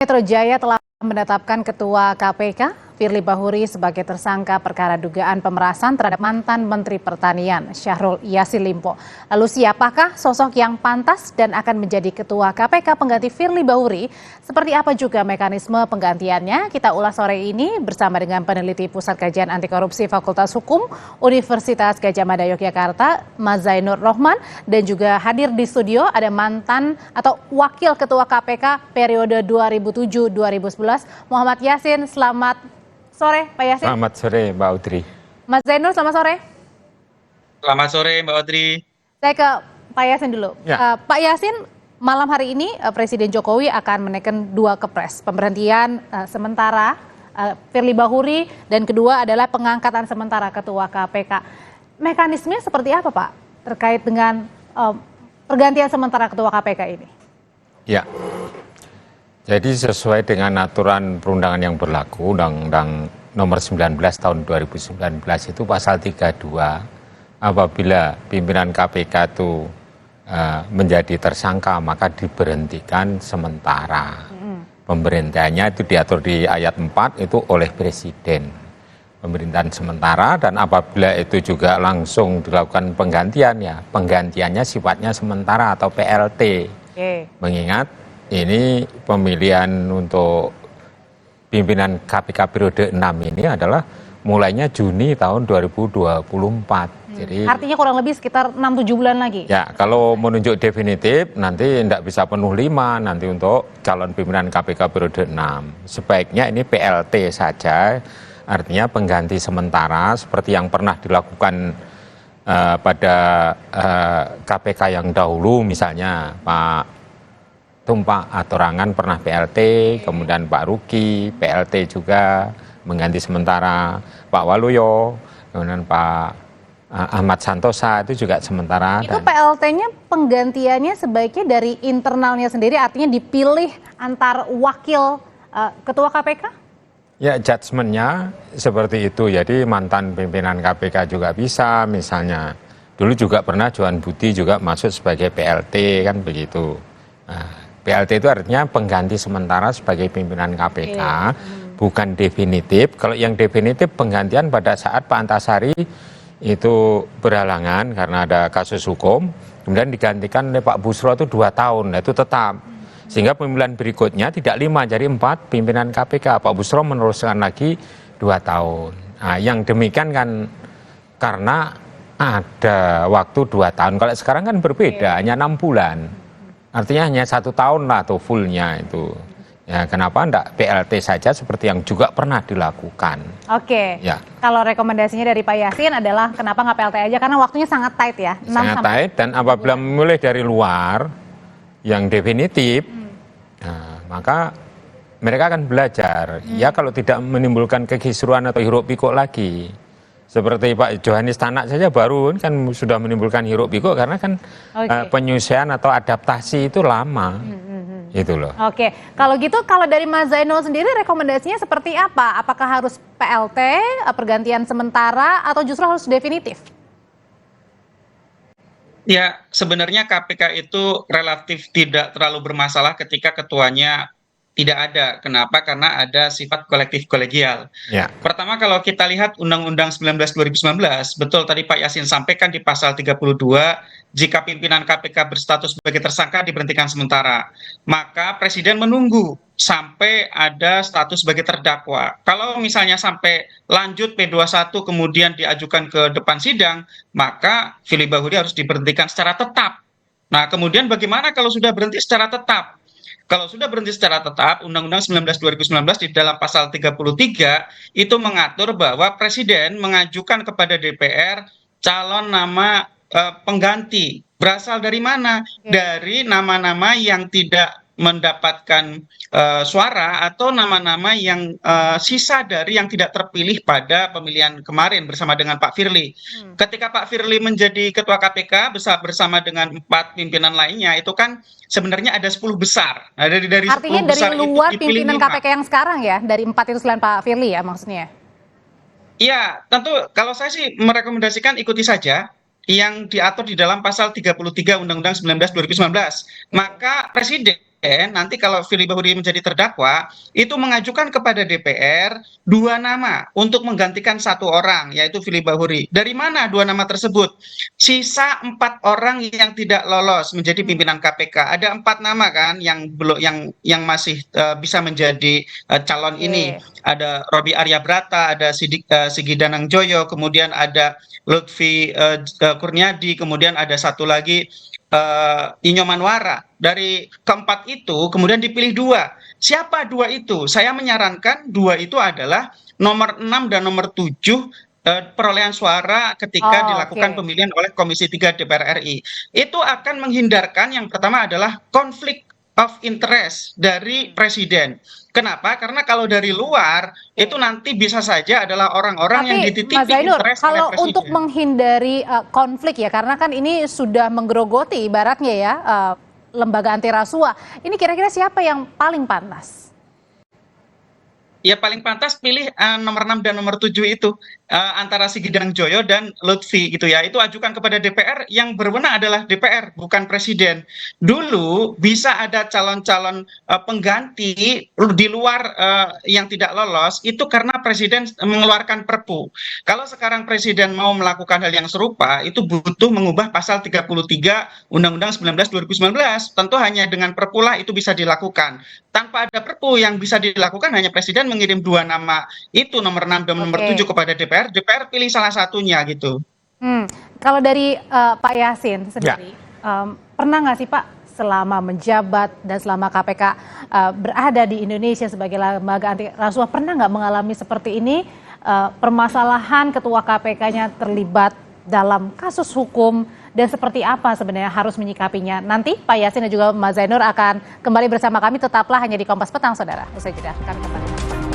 Metro Jaya telah menetapkan Ketua KPK Firly Bahuri sebagai tersangka perkara dugaan pemerasan terhadap mantan Menteri Pertanian Syahrul Yassin Limpo. Lalu siapakah sosok yang pantas dan akan menjadi Ketua KPK pengganti Firly Bahuri? Seperti apa juga mekanisme penggantiannya? Kita ulas sore ini bersama dengan peneliti Pusat Kajian Anti Korupsi Fakultas Hukum Universitas Gadjah Mada Yogyakarta, Mas Zainur Rohman, dan juga hadir di studio ada mantan atau Wakil Ketua KPK periode 2007-2011 Muhammad Yassin. Selamat sore, Pak Yassin. Selamat sore, Mbak Audrey. Mas Zainur, selamat sore. Selamat sore, Mbak Audrey. Saya ke Pak Yassin dulu. Ya. Pak Yassin, malam hari ini Presiden Jokowi akan menaikkan dua kepres. Pemberhentian sementara Firly Bahuri dan kedua adalah pengangkatan sementara Ketua KPK. Mekanismenya seperti apa, Pak? Terkait dengan pergantian sementara Ketua KPK ini. Ya. Jadi sesuai dengan aturan perundangan yang berlaku, Undang-Undang Nomor 19 Tahun 2019 itu pasal 32, apabila pimpinan KPK itu menjadi tersangka maka diberhentikan sementara. Pemberhentiannya itu diatur di ayat 4 itu oleh Presiden. Pemerintahan sementara, dan apabila itu juga langsung dilakukan penggantian, ya penggantiannya sifatnya sementara atau PLT. Mengingat ini pemilihan untuk pimpinan KPK periode 6 ini adalah mulainya Juni tahun 2024. Jadi artinya kurang lebih sekitar 6-7 bulan lagi. Ya, kalau menunjuk definitif nanti tidak bisa penuh 5 nanti untuk calon pimpinan KPK periode 6. Sebaiknya ini PLT saja, artinya pengganti sementara seperti yang pernah dilakukan pada KPK yang dahulu, misalnya Pak Tumpak Hatorangan pernah PLT, kemudian Pak Ruki PLT juga mengganti sementara, Pak Waluyo, kemudian Pak Ahmad Santosa itu juga sementara. Itu PLT-nya penggantiannya sebaiknya dari internalnya sendiri, artinya dipilih antar wakil Ketua KPK? Ya, judgement-nya seperti itu. Jadi mantan pimpinan KPK juga bisa, misalnya dulu juga pernah Johan Budi juga masuk sebagai PLT, kan begitu. Nah, PLT itu artinya pengganti sementara sebagai pimpinan KPK, bukan definitif. Kalau yang definitif penggantian pada saat Pak Antasari itu berhalangan karena ada kasus hukum, kemudian digantikan oleh Pak Busro itu 2 tahun, itu tetap. Sehingga pemilihan berikutnya tidak 5, jadi 4 pimpinan KPK. Pak Busro meneruskan lagi 2 tahun. Nah, yang demikian kan karena ada waktu 2 tahun. Kalau sekarang kan berbeda, hanya 6 bulan. Artinya hanya 1 tahun lah tuh fullnya itu. Ya, kenapa enggak PLT saja seperti yang juga pernah dilakukan. Oke. Ya. Kalau rekomendasinya dari Pak Yassin adalah kenapa nggak PLT aja, karena waktunya sangat tight ya. Sangat tight, dan apabila memulai dari luar yang definitif, nah, maka mereka akan belajar. Ya, kalau tidak menimbulkan kekisruan atau hiruk pikuk lagi. Seperti Pak Johanis Tanak saja baru kan sudah menimbulkan hiruk pikuk karena kan penyesuaian atau adaptasi itu lama. Itu loh. Oke, kalau gitu kalau dari Mas Zainul sendiri rekomendasinya seperti apa? Apakah harus PLT, pergantian sementara, atau justru harus definitif? Ya, sebenarnya KPK itu relatif tidak terlalu bermasalah ketika ketuanya tidak ada. Kenapa? Karena ada sifat kolektif kolegial. Ya. Pertama, kalau kita lihat Undang-Undang 19 2019, betul tadi Pak Yassin sampaikan di pasal 32, jika pimpinan KPK berstatus sebagai tersangka diberhentikan sementara, maka Presiden menunggu sampai ada status sebagai terdakwa. Kalau misalnya sampai lanjut P21 kemudian diajukan ke depan sidang, maka Firly Bahuri harus diberhentikan secara tetap. Nah, kemudian bagaimana kalau sudah berhenti secara tetap? Kalau sudah berhenti secara tetap, Undang-Undang 19 2019 di dalam pasal 33 itu mengatur bahwa Presiden mengajukan kepada DPR calon nama pengganti. Berasal dari mana? Dari nama-nama yang tidak mendapatkan suara atau nama-nama yang sisa dari yang tidak terpilih pada pemilihan kemarin bersama dengan Pak Firly. Ketika Pak Firly menjadi Ketua KPK bersama dengan 4 pimpinan lainnya, itu kan sebenarnya ada 10 besar. Nah, dari artinya 10 dari besar luar itu pimpinan KPK yang sekarang ya, dari 4 itu selain Pak Firly ya maksudnya? Iya, tentu kalau saya sih merekomendasikan ikuti saja yang diatur di dalam pasal 33 Undang-Undang 19 2019. Maka Presiden Presiden nanti kalau Firly Bahuri menjadi terdakwa itu mengajukan kepada DPR 2 nama untuk menggantikan 1 orang, yaitu Firly Bahuri. Dari mana 2 nama tersebut? Sisa 4 orang yang tidak lolos menjadi pimpinan KPK. Ada 4 nama kan yang belum yang masih bisa menjadi calon ini. Ada Robi Arya Brata, ada Sigi Danang Joyo, kemudian ada Lutfi Kurniadi, kemudian ada satu lagi Inyo Manwara. Dari keempat itu kemudian dipilih 2. Siapa 2 itu? Saya menyarankan 2 itu adalah nomor 6 dan nomor 7 perolehan suara ketika dilakukan pemilihan oleh Komisi 3 DPR RI. Itu akan menghindarkan yang pertama adalah konflik of interest dari presiden. Kenapa? Karena kalau dari luar itu nanti bisa saja adalah orang-orang yang dititipi Mas Zainur, interest oleh kalau presiden. untuk menghindari konflik ya, karena kan ini sudah menggerogoti ibaratnya ya lembaga anti rasuah. Ini kira-kira siapa yang paling pantas? Ya paling pantas pilih nomor 6 dan nomor 7 itu antara Sigi Danang Joyo dan Lutfi gitu ya. Itu ajukan kepada DPR, yang berwenang adalah DPR bukan presiden. Dulu bisa ada calon-calon pengganti di luar yang tidak lolos itu karena presiden mengeluarkan Perpu. Kalau sekarang presiden mau melakukan hal yang serupa itu butuh mengubah pasal 33 Undang-Undang 19 2019. Tentu hanya dengan Perpu lah itu bisa dilakukan. Tanpa ada Perpu yang bisa dilakukan hanya presiden mengirim 2 nama itu nomor 6 dan nomor 7 kepada DPR pilih salah satunya gitu. Kalau dari Pak Yasin sendiri, pernah nggak sih Pak selama menjabat dan selama KPK berada di Indonesia sebagai lembaga anti rasuah, pernah nggak mengalami seperti ini, permasalahan ketua KPK-nya terlibat dalam kasus hukum, dan seperti apa sebenarnya harus menyikapinya? Nanti Pak Yasin dan juga Mas Zainur akan kembali bersama kami, tetaplah hanya di Kompas Petang, saudara. Usai jeda, kami kembali.